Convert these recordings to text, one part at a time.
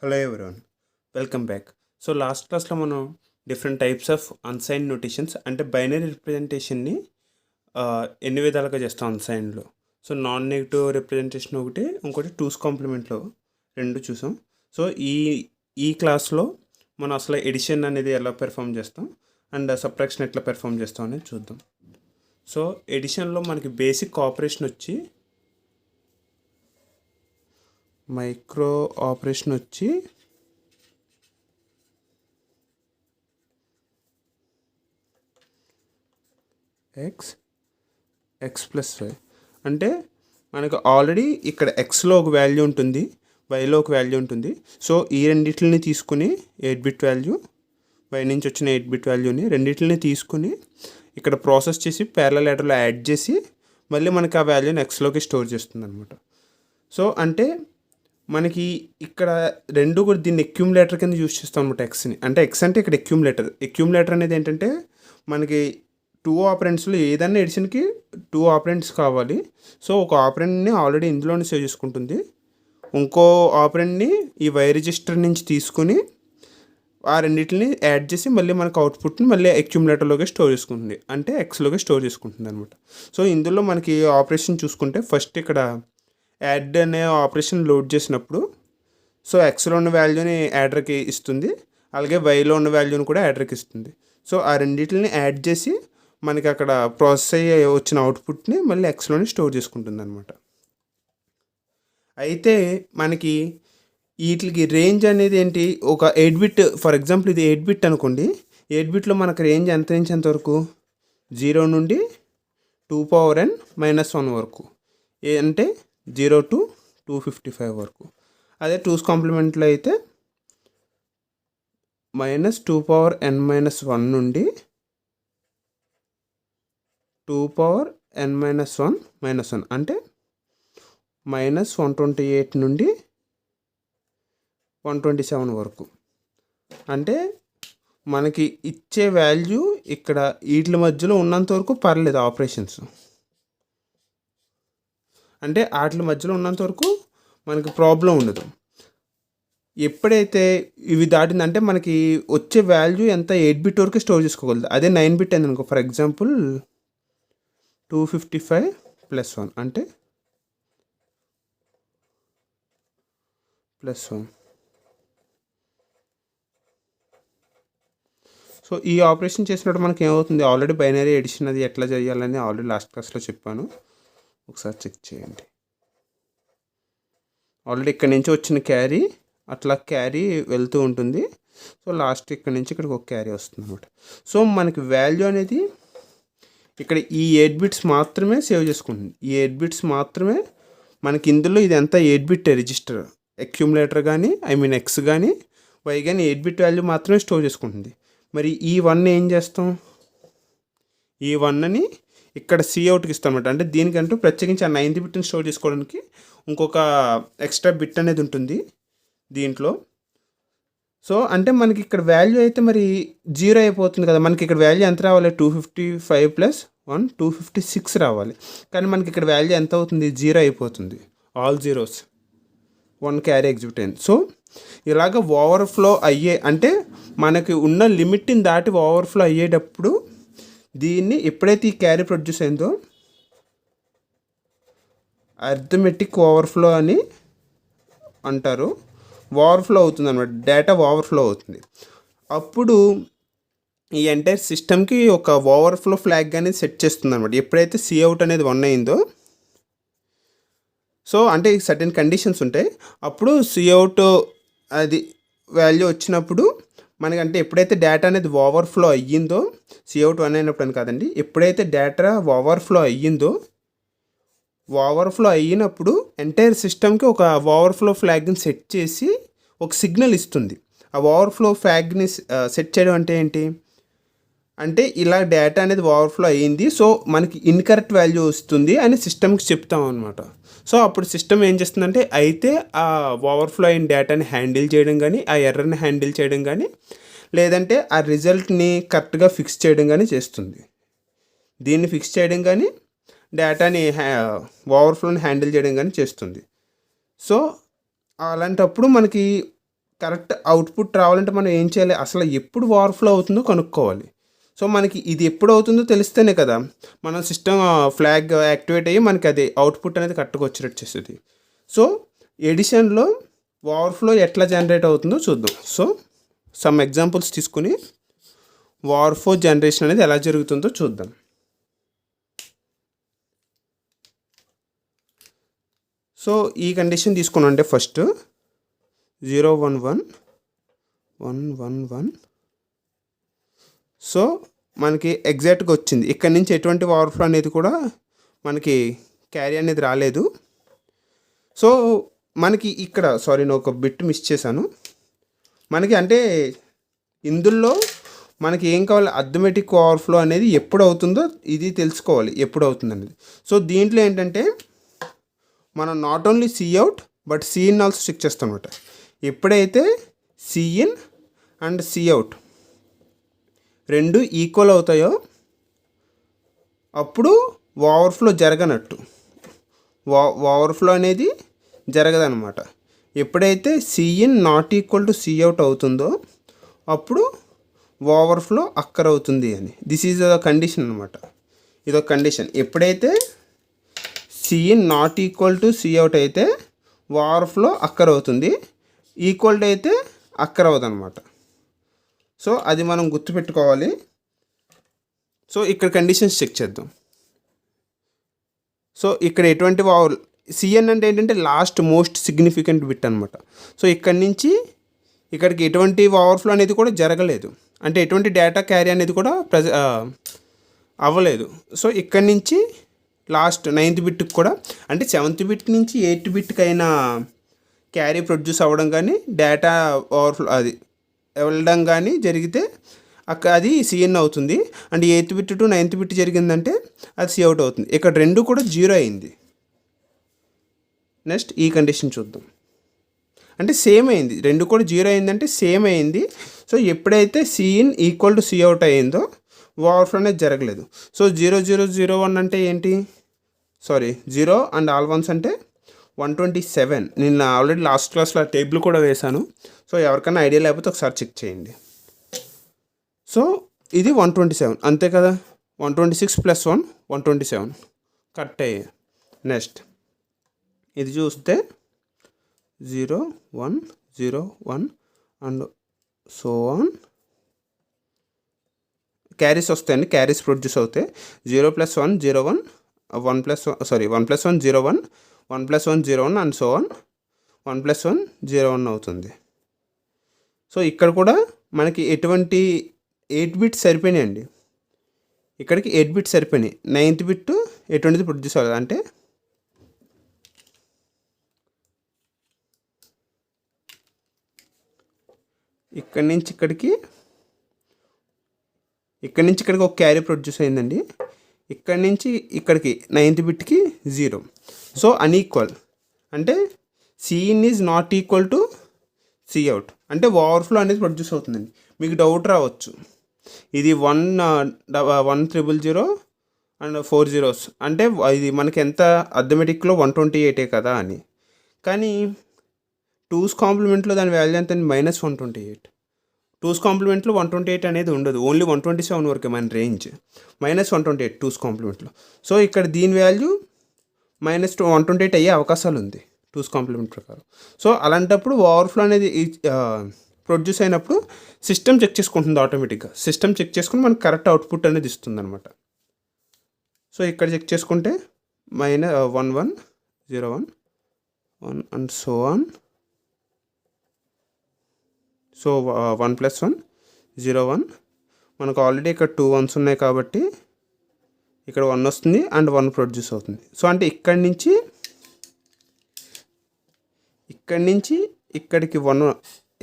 Hello everyone, welcome back. So last క్లాస్లో మనం different types of అన్సైన్ notations అంటే binary రిప్రజెంటేషన్ని ఎన్ని విధాలుగా చేస్తాం అన్సైన్లో. సో నాన్ నెగిటివ్ రిప్రజెంటేషన్ ఒకటి, ఇంకోటి టూస్ కాంప్లిమెంట్లో రెండు చూసాం. సో ఈ క్లాస్లో మనం అసలు ఎడిషన్ అనేది ఎలా పెర్ఫామ్ చేస్తాం అండ్ సబ్ట్రాక్షన్ ఎట్లా పెర్ఫామ్ చేస్తాం అనేది చూద్దాం. సో ఎడిషన్లో మనకి బేసిక్ ఆపరేషన్ వచ్చి మైక్రో ఆపరేషన్ వచ్చి ఎక్స్ ప్లస్ వై. అంటే మనకు ఆల్రెడీ ఇక్కడ ఎక్స్లో ఒక వాల్యూ ఉంటుంది, వైలో ఒక వాల్యూ ఉంటుంది. సో ఈ రెండింటిని తీసుకుని 8-బిట్ వాల్యూ, వై నుంచి వచ్చిన 8-బిట్ వాల్యూని రెండింటిని తీసుకుని ఇక్కడ ప్రాసెస్ చేసి ప్యారలల్ యాడర్లో యాడ్ చేసి మళ్ళీ మనకి ఆ వాల్యూని ఎక్స్లోకి స్టోర్ చేస్తుంది అనమాట. సో అంటే మనకి ఇక్కడ రెండు కూడా దీన్ని అక్యూములేటర్ కింద యూజ్ చేస్తాం అనమాట ఎక్స్ని. అంటే ఎక్స్ అంటే ఇక్కడ అక్యూములేటర్ అనేది ఏంటంటే మనకి 2 ఆపరెంట్స్లో ఏదైనా ఎడిషన్కి 2 ఆపరెంట్స్ కావాలి. సో ఒక ఆపరెంట్ని ఆల్రెడీ ఇందులోనే సేవ్ చేసుకుంటుంది, ఇంకో ఆపరెంట్ని ఈ వై రిజిస్టర్ నుంచి తీసుకుని ఆ రెండింటిని యాడ్ చేసి మళ్ళీ మనకు అవుట్పుట్ని మళ్ళీ అక్యూములేటర్లోకి స్టోర్ చేసుకుంటుంది, అంటే ఎక్స్లోకి స్టోర్ చేసుకుంటుంది అనమాట. సో ఇందులో మనకి ఆపరేషన్ చూసుకుంటే ఫస్ట్ ఇక్కడ యాడ్ అనే ఆపరేషన్ లోడ్ చేసినప్పుడు సో ఎక్స్లో ఉన్న వాల్యూని యాడర్కి ఇస్తుంది, అలాగే వైలో ఉన్న వాల్యూని కూడా యాడర్కి ఇస్తుంది. సో ఆ రెండింటిని యాడ్ చేసి మనకి అక్కడ ప్రాసెస్ అయ్యి వచ్చిన అవుట్పుట్ని మళ్ళీ ఎక్స్లోని స్టోర్ చేసుకుంటుంది అనమాట. అయితే మనకి వీటికి రేంజ్ అనేది ఏంటి, ఒక 8-బిట్, ఫర్ ఎగ్జాంపుల్ ఇది 8-బిట్ అనుకోండి. 8-బిట్లో మనకు రేంజ్ ఎంత నుంచి ఎంతవరకు, 0 నుండి 2n-1 వరకు, అంటే 0 to 255 వరకు. అదే టూస్ కాంప్లిమెంట్లో అయితే -2n-1 నుండి 2n-1 అంటే -128 నుండి 127 వరకు. అంటే మనకి ఇచ్చే వాల్యూ ఇక్కడ వీటి మధ్యలో ఉన్నంత వరకు పర్లేదు ఆపరేషన్స్, అంటే వాటి మధ్యలో ఉన్నంత వరకు మనకి ప్రాబ్లం ఉండదు. ఎప్పుడైతే ఇవి దాటిందంటే మనకి వచ్చే వాల్యూ ఎంత 8-బిట్ వరకు స్టోర్ చేసుకోగలదు. అదే 9-బిట్ అయింది అనుకో, ఫర్ ఎగ్జాంపుల్ 255+1 అంటే +1. సో ఈ ఆపరేషన్ చేసినప్పుడు మనకి ఏమవుతుంది, ఆల్రెడీ బైనరీ ఎడిషన్ అది ఎట్లా చేయాలని ఆల్రెడీ లాస్ట్ క్లాస్లో చెప్పాను, ఒకసారి చెక్ చేయండి. ఆల్రెడీ ఇక్కడ నుంచి వచ్చిన క్యారీ అట్లా క్యారీ వెళ్తూ ఉంటుంది. సో లాస్ట్ ఇక్కడ నుంచి ఇక్కడికి ఒక క్యారీ వస్తుంది అనమాట. సో మనకి వాల్యూ అనేది ఇక్కడ ఈ 8-బిట్స్ మాత్రమే సేవ్ చేసుకుంటుంది. ఈ 8-బిట్స్ మాత్రమే మనకి ఇందులో ఇది ఎంత 8-బిట్ రిజిస్టర్, అక్యూములేటర్ కానీ ఎక్స్ కానీ వై కానీ 8-బిట్ వాల్యూ మాత్రమే స్టోర్ చేసుకుంటుంది. మరి ఈ 1 ఏం చేస్తాం, ఈ 1ని ఇక్కడ సిఅవుట్కి ఇస్తాం అనమాట. అంటే దీనికంటూ ప్రత్యేకించి ఆ 9th-బిట్ని స్టోర్ చేసుకోవడానికి ఇంకొక ఎక్స్ట్రా బిట్ అనేది ఉంటుంది దీంట్లో. సో అంటే మనకి ఇక్కడ వాల్యూ అయితే మరి 0 అయిపోతుంది కదా, మనకి ఇక్కడ వాల్యూ ఎంత రావాలి, 255+1 256 రావాలి. కానీ మనకి ఇక్కడ వాల్యూ ఎంత అవుతుంది, 0 అయిపోతుంది, ఆల్ జీరోస్, 1 క్యారీ ఎగ్జిక్యూట్ అయింది. సో ఇలాగ ఓవర్ఫ్లో అయ్యే, అంటే మనకి ఉన్న లిమిట్ని దాటి ఓవర్ఫ్లో అయ్యేటప్పుడు దీన్ని ఎప్పుడైతే ఈ క్యారీ ప్రొడ్యూస్ అయిందో అర్థమెటిక్ ఓవర్ఫ్లో అని అంటారు. ఓవర్ఫ్లో అవుతుంది అనమాట, డేటా ఓవర్ఫ్లో అవుతుంది. అప్పుడు ఈ ఎంటైర్ సిస్టమ్కి ఒక ఓవర్ఫ్లో ఫ్లాగ్ అనేది సెట్ చేస్తుంది అనమాట. ఎప్పుడైతే సిఅవుట్ అనేది 1 అయిందో, సో అంటే సర్టెన్ కండిషన్స్ ఉంటాయి, అప్పుడు సిఅవుట్ అది వాల్యూ వచ్చినప్పుడు మనకంటే ఎప్పుడైతే డేటా అనేది ఓవర్ఫ్లో అయ్యిందో, సిఅవుట్ 1 అయినప్పుడు అని కాదండి, ఎప్పుడైతే డేటా ఓవర్ఫ్లో అయ్యిందో, ఓవర్ఫ్లో అయినప్పుడు ఎంటైర్ సిస్టమ్కి ఒక ఓవర్ఫ్లో ఫ్లాగ్ని సెట్ చేసి ఒక సిగ్నల్ ఇస్తుంది. ఆ ఓవర్ఫ్లో ఫ్లాగ్ని సెట్ చేయడం అంటే ఏంటి అంటే, ఇలా డేటా అనేది ఓవర్ఫ్లో అయ్యింది, సో మనకి ఇన్కరెక్ట్ వాల్యూ వస్తుంది అని సిస్టమ్కి చెప్తాం అనమాట. సో అప్పుడు సిస్టమ్ ఏం చేస్తుందంటే, అయితే ఆ ఓవర్ఫ్లో అయిన డేటాని హ్యాండిల్ చేయడం కానీ, ఆ ఎర్రర్ని హ్యాండిల్ చేయడం కానీ, లేదంటే ఆ రిజల్ట్ని కరెక్ట్గా ఫిక్స్ చేయడం కానీ చేస్తుంది. దీన్ని ఫిక్స్ చేయడం కానీ, డేటాని ఓవర్ఫ్లోని హ్యాండిల్ చేయడం కానీ చేస్తుంది. సో అలాంటప్పుడు మనకి కరెక్ట్ అవుట్పుట్ రావాలంటే మనం ఏం చేయాలి, అసలు ఎప్పుడు ఓవర్ఫ్లో అవుతుందో కనుక్కోవాలి. సో మనకి ఇది ఎప్పుడు అవుతుందో తెలిస్తేనే కదా మన సిస్టమ్ ఫ్లాగ్ యాక్టివేట్ అయ్యి మనకి అది అవుట్పుట్ అనేది కరెక్ట్గా వచ్చేటట్టు చేస్తుంది. సో ఎడిషన్లో ఓవర్ఫ్లో ఎట్లా జనరేట్ అవుతుందో చూద్దాం. సో సమ్ ఎగ్జాంపుల్స్ తీసుకుని ఓవర్ఫ్లో జనరేషన్ అనేది ఎలా జరుగుతుందో చూద్దాం. సో ఈ కండిషన్ తీసుకున్నాం అంటే ఫస్ట్ 0 1 1 1 1 1. సో మనకి ఎగ్జాక్ట్గా వచ్చింది. ఇక్కడ నుంచి ఎటువంటి ఓవర్ఫ్లో అనేది కూడా మనకి క్యారీ అనేది రాలేదు. సో మనకి ఇక్కడ నేను ఒక బిట్ మిస్ చేశాను. మనకి అంటే ఇందులో మనకి ఏం కావాలి, అర్థమెటిక్ ఓవర్ఫ్లో అనేది ఎప్పుడు అవుతుందో ఇది తెలుసుకోవాలి, ఎప్పుడు అవుతుంది అనేది. సో దీంట్లో ఏంటంటే మనం not only c out but c in also check చేస్తాం అనమాట. ఎప్పుడైతే సిఇన్ అండ్ సిఅవుట్ రెండు ఈక్వల్ అవుతాయో అప్పుడు ఓవర్ఫ్లో జరగనట్టు, ఓవర్ఫ్లో అనేది జరగదనమాట. ఎప్పుడైతే c in not equal to c out అవుతుందో అప్పుడు ఓవర్ఫ్లో అక్కర్ అవుతుంది అని. దిస్ ఈజ్ ద కండిషన్ అనమాట. ఇదొక కండిషన్. ఎప్పుడైతే c in not equal to C out అయితే ఓవర్ఫ్లో అక్కర్ అవుతుంది, ఈక్వల్ అయితే అక్కర్ అవ్వదు అనమాట. సో అది మనం గుర్తుపెట్టుకోవాలి. సో ఇక్కడ కండిషన్స్ చెక్ చేద్దాం. సో ఇక్కడ ఎటువంటి సిఎన్ అంటే ఏంటంటే లాస్ట్ మోస్ట్ సిగ్నిఫికెంట్ బిట్ అనమాట. సో ఇక్కడి నుంచి ఇక్కడికి ఎటువంటి ఓవర్ఫ్లో అనేది కూడా జరగలేదు, అంటే ఎటువంటి డేటా క్యారీ అనేది కూడా అవ్వలేదు. సో ఇక్కడి నుంచి లాస్ట్ 9th బిట్కి కూడా, అంటే 7th బిట్ నుంచి 8th బిట్కి అయినా క్యారీ ప్రొడ్యూస్ అవ్వడం కానీ డేటా ఓవర్ఫ్లో అది వెళ్ళడం కానీ జరిగితే అది సిఎన్ అవుతుంది. And 8th bit to 9th bit జరిగిందంటే అది సిఅవుట్ అవుతుంది. ఇక్కడ రెండు కూడా 0 అయింది. నెక్స్ట్ ఈ కండిషన్ చూద్దాం. అంటే సేమ్ అయింది, రెండు కూడా 0 అయిందంటే సేమ్ అయింది. సో ఎప్పుడైతే సిఇన్ ఈక్వల్ టు సిఅవుట్ అయిందో ఓవర్ఫ్లో అనేది జరగలేదు. సో 0 0 0 1 అంటే ఏంటి, 0 అండ్ ఆల్ వన్స్ అంటే 127. నేను ఆల్రెడీ లాస్ట్ క్లాస్లో టేబుల్ కూడా వేశాను. సో ఎవరికైనా ఐడియా లేకపోతే ఒకసారి చెక్ చేయండి. సో ఇది 127 అంతే కదా, 126 + 1 127 కరెక్ట్ అయ్యాయి. నెక్స్ట్ ఇది చూస్తే 0 1 0 1 అండ్ సో ఆన్ క్యారీస్ వస్తాయండి, క్యారీస్ ప్రొడ్యూస్ అవుతాయి. 0 + 1 0 1 1 + 1 1 + 1 0 1 1 + 1 0 1 అండ్ సో ఆన్ 1 + 1 0 1 అవుతుంది. సో ఇక్కడ కూడా మనకి ఎటువంటి 8 బిట్స్ సరిపోయినాయండి. ఇక్కడికి 8 బిట్స్ సరిపోయినాయి. 9th బిట్ ఎటువంటిది ప్రొడ్యూస్ అవ్వదు. అంటే ఇక్కడి నుంచి ఇక్కడికి ఒక క్యారీ ప్రొడ్యూస్ అయిందండి. ఇక్కడి నుంచి ఇక్కడికి 9th బిట్కి 0. సో అన్ఈక్వల్ అంటే c in is not equal to c out, అంటే ఓవర్ఫ్లో అనేది ప్రొడ్యూస్ అవుతుందండి. మీకు డౌట్ రావచ్చు, ఇది 1 000 అండ్ 4 zeros అంటే ఇది మనకి ఎంత అర్థమెటిక్లో 128 కదా అని. కానీ 2's కాంప్లిమెంట్లో దాని వాల్యూ ఎంత -128. 2's కాంప్లిమెంట్లో 128 అనేది ఉండదు, ఓన్లీ 127 వరకే మన రేంజ్. -128 2's కాంప్లిమెంట్లో. సో ఇక్కడ దీని వాల్యూ -128 అయ్యే అవకాశాలు ఉంది 2's కాంప్లిమెంట్ ప్రకారం. సో అలాంటప్పుడు ఓవర్ఫ్లో అనేది ప్రొడ్యూస్ అయినప్పుడు సిస్టమ్ చెక్ చేసుకుంటుంది ఆటోమేటిక్గా. సిస్టమ్ చెక్ చేసుకుని మనకు కరెక్ట్ అవుట్పుట్ అనేది ఇస్తుంది అనమాట. సో ఇక్కడ చెక్ చేసుకుంటే -1 1 0 1 1 అండ్ సో ఆన్. సో 1 + 1 0 1 మనకు ఆల్రెడీ ఇక్కడ 2 1s ఉన్నాయి కాబట్టి ఇక్కడ 1 వస్తుంది అండ్ 1 ప్రొడ్యూస్ అవుతుంది. సో అంటే ఇక్కడి నుంచి ఇక్కడికి 1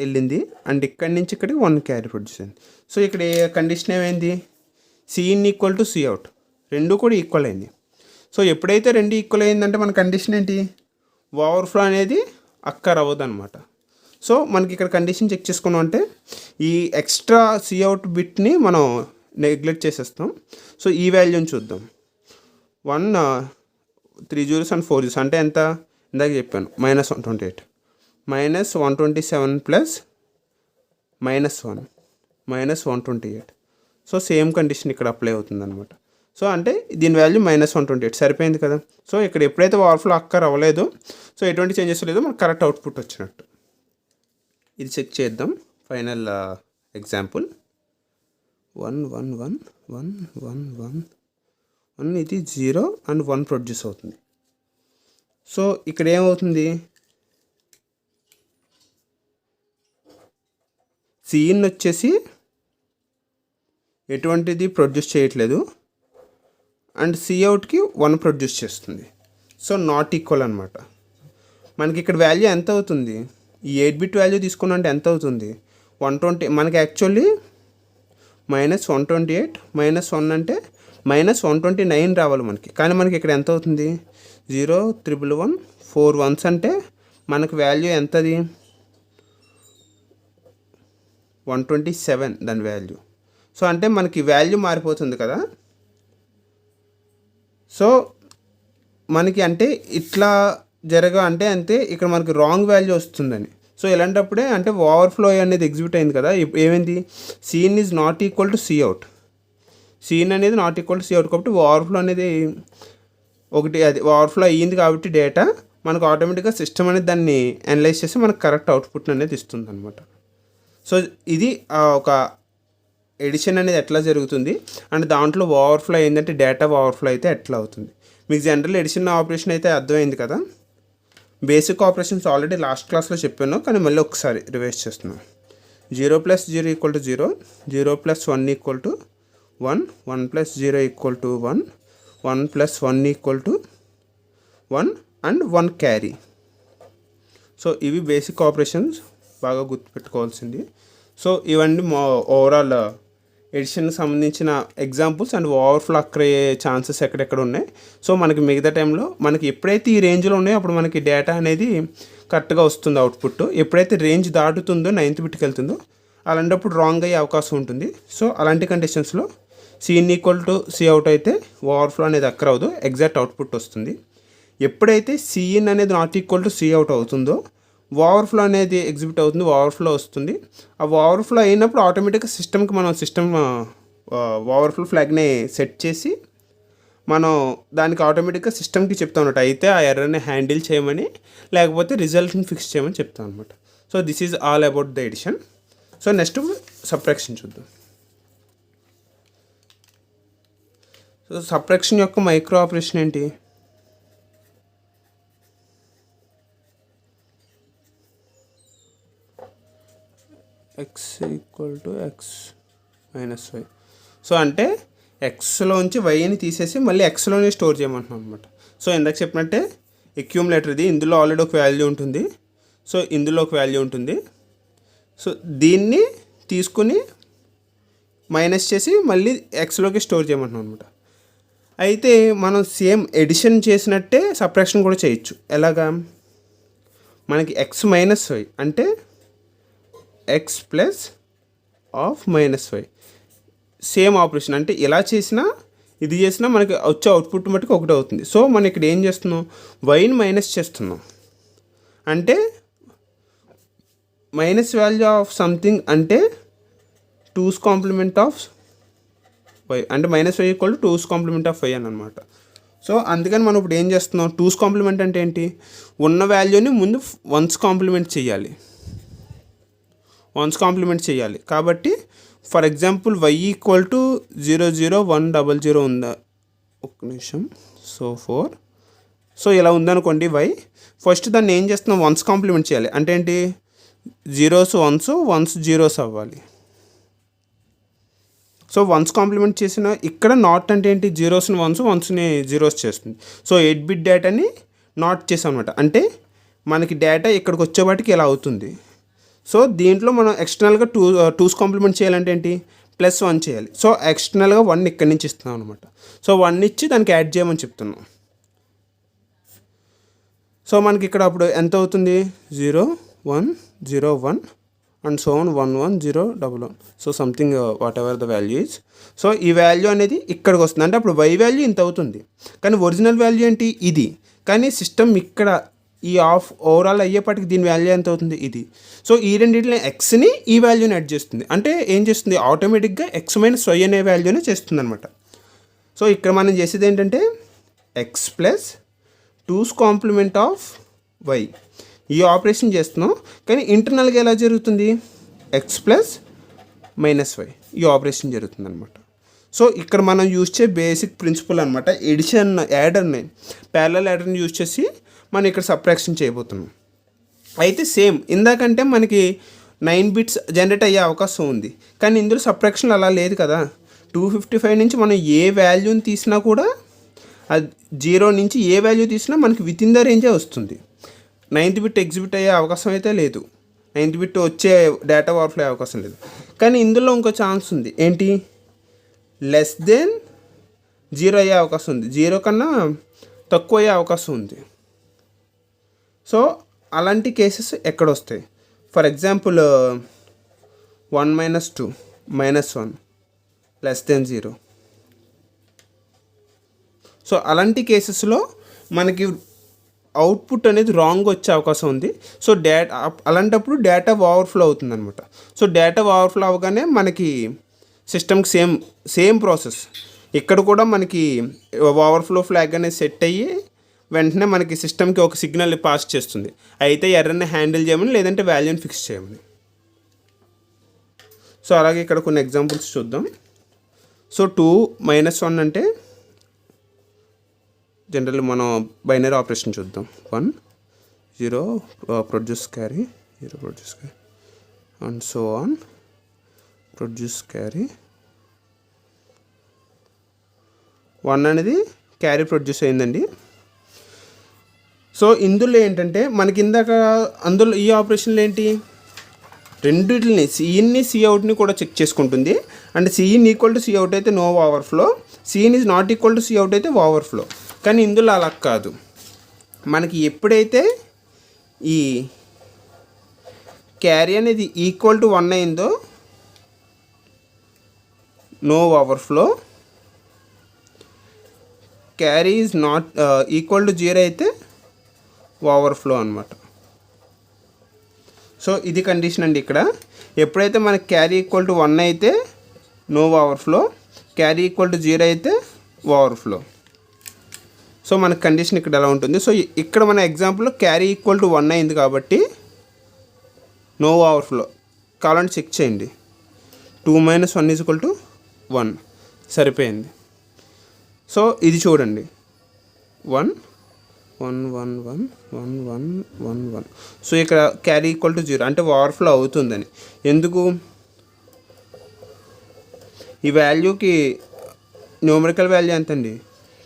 వెళ్ళింది అండ్ ఇక్కడి నుంచి ఇక్కడికి 1 క్యారీ ప్రొడ్యూస్ అయింది. సో ఇక్కడ కండిషన్ ఏమైంది, సిఇన్ ఈక్వల్ టు సిఅవుట్ రెండు కూడా ఈక్వల్ అయింది. సో ఎప్పుడైతే రెండు ఈక్వల్ అయిందంటే మన కండిషన్ ఏంటి, ఓవర్ఫ్లో అనేది అక్కర్ అవ్వదు అనమాట. సో మనకి ఇక్కడ కండిషన్ చెక్ చేసుకున్నాం అంటే ఈ ఎక్స్ట్రా సిఅవుట్ బిట్ని మనం నెగ్లెక్ట్ చేసేస్తాం. సో ఈ వాల్యూని చూద్దాం. 1 3 zeros అండ్ 4 zeros అంటే ఎంత, ఇందాక చెప్పాను -128 -127 + -1 -128. సో సేమ్ కండిషన్ ఇక్కడ అప్లై అవుతుంది అనమాట. సో అంటే దీని వాల్యూ -128 సరిపోయింది కదా. సో ఇక్కడ ఎప్పుడైతే ఓవర్ఫ్లో అక్కర్ అవ్వలేదు, సో ఎటువంటి చేంజెస్ లేదు, మనకు కరెక్ట్ అవుట్పుట్ వచ్చినట్టు. ఇది చెక్ చేద్దాం. ఫైనల్ ఎగ్జాంపుల్ 1 1 1 1 1 1 1 ఇది 0 అండ్ 1 ప్రొడ్యూస్ అవుతుంది. సో ఇక్కడ ఏమవుతుంది, సిఇన్ వచ్చేసి ఎటువంటిది ప్రొడ్యూస్ చేయట్లేదు అండ్ సిఅవుట్కి 1 ప్రొడ్యూస్ చేస్తుంది. సో నాట్ ఈక్వల్ అనమాట. మనకి ఇక్కడ వాల్యూ ఎంత అవుతుంది, ఈ 8 బిట్ వాల్యూ తీసుకున్నంటే ఎంత అవుతుంది, 120. మనకి యాక్చువల్లీ -128 -1 అంటే -129 రావాలి మనకి, కానీ మనకి ఇక్కడ ఎంత అవుతుంది 0 1 1 1 4 1s అంటే మనకు వాల్యూ ఎంతది 127 దాని వాల్యూ. సో అంటే మనకి వాల్యూ మారిపోతుంది కదా. సో మనకి అంటే ఇట్లా అంటే అంతే ఇక్కడ మనకి రాంగ్ వాల్యూ వస్తుందని. సో ఇలాంటప్పుడే అంటే ఓవర్ఫ్లో అనేది ఎగ్జిక్యూట్ అయింది కదా. ఏమైంది, c in is not equal to c out. C in అనేది నాట్ ఈక్వల్ టు సిఅవుట్ కాబట్టి ఓవర్ఫ్లో అనేది ఒకటి, అది ఓవర్ఫ్లో అయ్యింది కాబట్టి డేటా మనకు ఆటోమేటిక్గా సిస్టమ్ అనేది దాన్ని అనలైజ్ చేసి మనకు కరెక్ట్ అవుట్పుట్ అనేది ఇస్తుంది అనమాట. సో ఇది ఒక ఎడిషన్ అనేది ఎట్లా జరుగుతుంది అండ్ దాంట్లో ఓవర్ఫ్లో ఏంటంటే డేటా ఓవర్ఫ్లో అయితే ఎట్లా అవుతుంది. మీకు జనరల్ ఎడిషన్ ఆపరేషన్ అయితే అర్థమైంది కదా. బేసిక్ ఆపరేషన్స్ ఆల్రెడీ లాస్ట్ క్లాస్లో చెప్పాను, కానీ మళ్ళీ ఒకసారి రివైజ్ చేస్తున్నాను. 0 + 0 = 0, 0 + 1 = 1, 1 + 0 = 1, 1 + 1 = 1 అండ్ 1 క్యారీ. సో ఇవి బేసిక్ ఆపరేషన్స్, బాగా గుర్తుపెట్టుకోవాల్సింది. సో ఇవన్నీ ఓవరాల్ ఎడిషన్కి సంబంధించిన ఎగ్జాంపుల్స్ అండ్ ఓవర్ఫ్లో అక్కర్ అయ్యే ఛాన్సెస్ ఎక్కడెక్కడ ఉన్నాయి. సో మనకి మిగతా టైంలో మనకి ఎప్పుడైతే ఈ రేంజ్లో ఉన్నాయో అప్పుడు మనకి డేటా అనేది కరెక్ట్గా వస్తుంది అవుట్పుట్. ఎప్పుడైతే రేంజ్ దాటుతుందో 9th బిట్కి వెళ్తుందో అలాంటప్పుడు రాంగ్ అయ్యే అవకాశం ఉంటుంది. సో అలాంటి కండిషన్స్లో సిఇన్ = సిఅవుట్ అయితే ఓవర్ఫ్లో అనేది అక్కర్ అవ్వదు, ఎగ్జాక్ట్ అవుట్పుట్ వస్తుంది. ఎప్పుడైతే సిఇన్ అనేది నాట్ ఈక్వల్ టు సిఅవుట్ అవుతుందో ఓవర్ఫ్లో అనేది ఎగ్జిక్యూట్ అవుతుంది, ఓవర్ఫ్లో వస్తుంది. ఆ ఓవర్ఫ్లో అయినప్పుడు ఆటోమేటిక్గా సిస్టమ్కి మనం ఓవర్ఫ్లో ఫ్లాగ్ని సెట్ చేసి మనం దానికి ఆటోమేటిక్గా సిస్టమ్కి చెప్తాం అనమాట. అయితే ఆ ఎర్రర్ని హ్యాండిల్ చేయమని, లేకపోతే రిజల్ట్ని ఫిక్స్ చేయమని చెప్తాం అనమాట. So this is all about the addition. So next subtraction చూద్దాం. సో సబ్ట్రాక్షన్ యొక్క మైక్రో ఆపరేషన్ ఏంటి, x = x - y. సో అంటే ఎక్స్లోంచి వైని తీసేసి మళ్ళీ ఎక్స్లోనే స్టోర్ చేయమంటున్నాం అనమాట. సో ఇందాక చెప్పినట్టే అక్యూములేటర్ ఇది, ఇందులో ఆల్రెడీ ఒక వాల్యూ ఉంటుంది, సో ఇందులో ఒక వాల్యూ ఉంటుంది. సో దీన్ని తీసుకుని మైనస్ చేసి మళ్ళీ ఎక్స్లోకి స్టోర్ చేయమంటున్నాం అనమాట. అయితే మనం సేమ్ ఎడిషన్ చేసినట్టే సబ్ట్రాక్షన్ కూడా చేయొచ్చు. ఎలాగా, మనకి x - y అంటే x + -y సేమ్ ఆపరేషన్. అంటే ఇలా చేసినా ఇది చేసినా మనకి వచ్చే అవుట్పుట్ మట్టుకు ఒకటే అవుతుంది. సో మనం ఇక్కడ ఏం చేస్తున్నాం, వైని మైనస్ చేస్తున్నాం. అంటే మైనస్ వాల్యూ ఆఫ్ సంథింగ్ అంటే 2's కాంప్లిమెంట్ ఆఫ్ y అంటే -y = 2's complement of y అని అనమాట. సో అందుకని మనం ఇప్పుడు ఏం చేస్తున్నాం, 2's కాంప్లిమెంట్ అంటే ఏంటి, ఉన్న వాల్యూని ముందు 1's కాంప్లిమెంట్ చేయాలి, 1's కాంప్లిమెంట్ చేయాలి. కాబట్టి ఫర్ ఎగ్జాంపుల్ y = 0 0 1 0 0 ఉందా, ఒక్క నిమిషం. సో 4, సో ఇలా ఉందనుకోండి y. ఫస్ట్ దాన్ని ఏం చేస్తున్నాం, 1's కాంప్లిమెంట్ చేయాలి. అంటే ఏంటి, 0s 1s 1s 0s అవ్వాలి. సో 1's కాంప్లిమెంట్ చేసిన ఇక్కడ నాట్ అంటే ఏంటి, 0sని 1s 1sని 0s చేస్తుంది. సో 8 బిట్ డేటాని నాట్ చేసాం అనమాట. అంటే మనకి డేటా ఇక్కడికి వచ్చేవాటికి ఇలా అవుతుంది. సో దీంట్లో మనం ఎక్స్టర్నల్గా 2's కాంప్లిమెంట్ చేయాలంటే ఏంటి, +1 చేయాలి. సో ఎక్స్టర్నల్గా 1 ఇక్కడి నుంచి ఇస్తున్నాం అనమాట. సో 1 ఇచ్చి దానికి యాడ్ చేయమని చెప్తున్నాం. సో మనకి ఇక్కడ అప్పుడు ఎంత అవుతుంది, 0 1 0 1 and so 1 1 0 1 1. So something what ever the value is. So ఈ వాల్యూ అనేది ఇక్కడికి వస్తుంది. అంటే అప్పుడు y వాల్యూ ఇంత అవుతుంది, కానీ ఒరిజినల్ వాల్యూ ఏంటి ఇది. కానీ సిస్టమ్ ఇక్కడ ఈ ఆఫ్ ఓవరాల్ అయ్యేపటికి దీని వాల్యూ ఎంత అవుతుంది ఇది. సో ఈ రెండింటిని ఎక్స్ని ఈ వాల్యూని యాడ్ చేస్తుంది. అంటే ఏం చేస్తుంది, ఆటోమేటిక్గా ఎక్స్ మైనస్ వై అనే వాల్యూనే చేస్తుంది అనమాట. సో ఇక్కడ మనం చేసేది ఏంటంటే X plus 2's complement of Y ఈ ఆపరేషన్ చేస్తున్నాం. కానీ ఇంటర్నల్గా ఎలా జరుగుతుంది, ఎక్స్ ప్లస్ మైనస్ వై ఈ ఆపరేషన్ జరుగుతుంది అనమాట. సో ఇక్కడ మనం యూజ్ చేసే బేసిక్ ప్రిన్సిపల్ అనమాట, ఎడిషన్ యాడర్ని ప్యారలల్ యాడర్ని యూజ్ చేసి మనం ఇక్కడ సబ్ట్రాక్షన్ చేయబోతున్నాం. అయితే సేమ్ ఇందాకంటే మనకి 9 బిట్స్ జనరేట్ అయ్యే అవకాశం ఉంది, కానీ ఇందులో సబ్ట్రాక్షన్ అలా లేదు కదా. 255 నుంచి మనం ఏ వాల్యూని తీసినా కూడా, అది 0 నుంచి ఏ వాల్యూ తీసినా మనకి విత్ ఇన్ ద రేంజే వస్తుంది. 9th బిట్ ఎగ్జిబిట్ అయ్యే అవకాశం అయితే లేదు, 9th బిట్ వచ్చే డేటా ఓవర్ఫ్లో అయ్యే అవకాశం లేదు. కానీ ఇందులో ఇంకో ఛాన్స్ ఉంది, ఏంటి, లెస్ దెన్ 0 అయ్యే అవకాశం ఉంది, 0 కన్నా తక్కువ అయ్యే అవకాశం ఉంది. సో అలాంటి కేసెస్ ఎక్కడ వస్తాయి, for example 1 - 2 -1 less than 0. So అలాంటి కేసెస్లో మనకి అవుట్పుట్ అనేది రాంగ్ వచ్చే అవకాశం ఉంది. సో అలాంటప్పుడు డేటా ఓవర్ఫ్లో అవుతుంది అనమాట. సో డేటా ఓవర్ఫ్లో అవగానే మనకి సిస్టమ్కి సేమ్ ప్రాసెస్ ఇక్కడ కూడా మనకి ఓవర్ఫ్లో ఫ్లాగ్ అనేది సెట్ అయ్యి వెంటనే మనకి సిస్టమ్కి ఒక సిగ్నల్ పాస్ చేస్తుంది, అయితే ఎర్రర్ని హ్యాండిల్ చేయమని లేదంటే వాల్యూని ఫిక్స్ చేయమని. సో అలాగే ఇక్కడ కొన్ని ఎగ్జాంపుల్స్ చూద్దాం. సో 2 - 1 అంటే జనరల్ మనం బైనరీ ఆపరేషన్ చూద్దాం. 1 0 produce carry 0 produce carry and so on produce carry 1 అనేది క్యారీ ప్రొడ్యూస్ అయిందండి. సో ఇందులో ఏంటంటే మనకి ఇందాక అందులో ఈ ఆపరేషన్లో ఏంటి, రెండింటిని సిఇన్ని సిఅవుట్ని కూడా చెక్ చేసుకుంటుంది. అంటే సిఇన్ ఈక్వల్ టు సిఅవుట్ అయితే no overflow, C in is not equal to C out అయితే ఓవర్ఫ్లో. కానీ ఇందులో అలా కాదు, మనకి ఎప్పుడైతే ఈ క్యారీ అనేది ఈక్వల్ టు 1 అయిందో no overflow, carry is not equal to 0 అయితే ఓవర్ఫ్లో అనమాట. సో ఇది కండిషన్ అండి. ఇక్కడ ఎప్పుడైతే మనకి క్యారీ ఈక్వల్ టు 1 అయితే no overflow, carry equal to 0 అయితే ఓవర్ఫ్లో. సో మనకి కండిషన్ ఇక్కడ ఎలా ఉంటుంది. సో ఇక్కడ మన ఎగ్జాంపుల్లో క్యారీ ఈక్వల్ టు 1 అయింది కాబట్టి నో ఓవర్ఫ్లో, కావాలంటే చెక్ చేయండి. 2 - 1 = 1 సరిపోయింది. సో ఇది చూడండి 1 1 1 1 1 1 1 1. సో ఇక్కడ క్యారీ ఈక్వల్ టు 0 అంటే ఓవర్ఫ్లో అవుతుందని. ఎందుకు, ఈ వాల్యూకి న్యూమరికల్ వాల్యూ ఎంత అండి,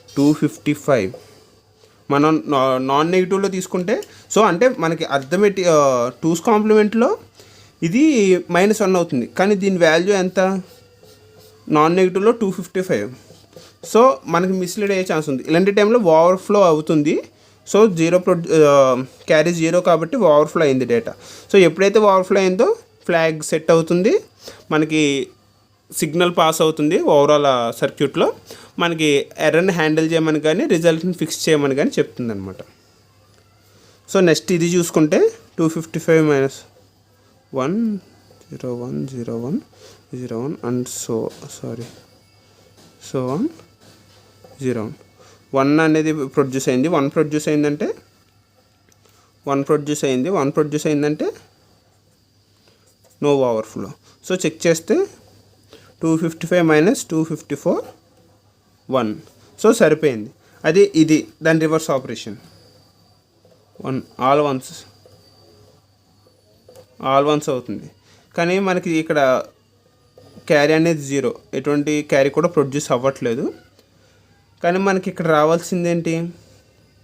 255. మనం నాన్ నెగిటివ్లో తీసుకుంటే, సో అంటే మనకి అర్థమెటిక్ 2's కాంప్లిమెంట్లో ఇది -1 అవుతుంది, కానీ దీని వాల్యూ ఎంత, నాన్ నెగిటివ్లో 255. సో మనకి మిస్లీడ్ అయ్యే ఛాన్స్ ఉంది. ఇలాంటి టైంలో ఓవర్ఫ్లో అవుతుంది. సో క్యారీ 0 కాబట్టి ఓవర్ఫ్లో అయింది డేటా. సో ఎప్పుడైతే ఓవర్ఫ్లో అయిందో ఫ్లాగ్ సెట్ అవుతుంది, మనకి సిగ్నల్ పాస్ అవుతుంది ఓవరాల్ సర్క్యూట్లో, మనకి ఎర్రర్ని హ్యాండిల్ చేయమని కానీ రిజల్ట్ని ఫిక్స్ చేయమని కానీ చెప్తుంది అనమాట. సో నెక్స్ట్ ఇది చూసుకుంటే 255 - 1 0 1 0 1 0 1 అండ్ సో ఆన్ 0 1 అనేది ప్రొడ్యూస్ అయింది. 1 ప్రొడ్యూస్ అయిందంటే 1 ప్రొడ్యూస్ అయిందంటే నో ఓవర్ఫ్లో. సో చెక్ చేస్తే 255 - 254 1. సో సరిపోయింది. అది ఇది దాని రివర్స్ ఆపరేషన్ 1 ఆల్ వన్స్ అవుతుంది. కానీ మనకి ఇక్కడ క్యారీ అనేది 0, ఎటువంటి క్యారీ కూడా ప్రొడ్యూస్ అవ్వట్లేదు. కానీ మనకి ఇక్కడ రావాల్సింది ఏంటి,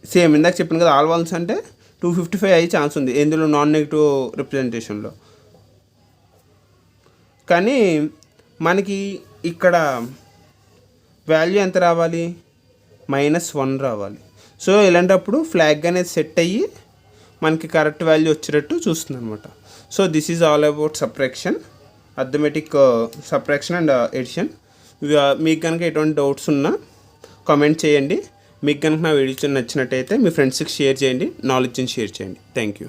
సేమ్ ఇందాక చెప్పాను కదా, ఆల్ వన్స్ అంటే 255 అయ్యే ఛాన్స్ ఉంది ఎందులో నాన్ నెగిటివ్ రిప్రజెంటేషన్లో. కానీ మనకి ఇక్కడ వాల్యూ ఎంత రావాలి, -1 రావాలి. సో ఇలాంటప్పుడు ఫ్లాగ్ అనేది సెట్ అయ్యి మనకి కరెక్ట్ వాల్యూ వచ్చేటట్టు చూస్తుంది అనమాట. So this is all about subtraction, arithmetic subtraction and addition. మీకు కనుక ఎటువంటి డౌట్స్ ఉన్నా కామెంట్ చేయండి. మీకు కనుక నా వీడియోస్ నచ్చినట్టయితే మీ ఫ్రెండ్స్కి షేర్ చేయండి, నాలెడ్జ్ని షేర్ చేయండి. Thank you.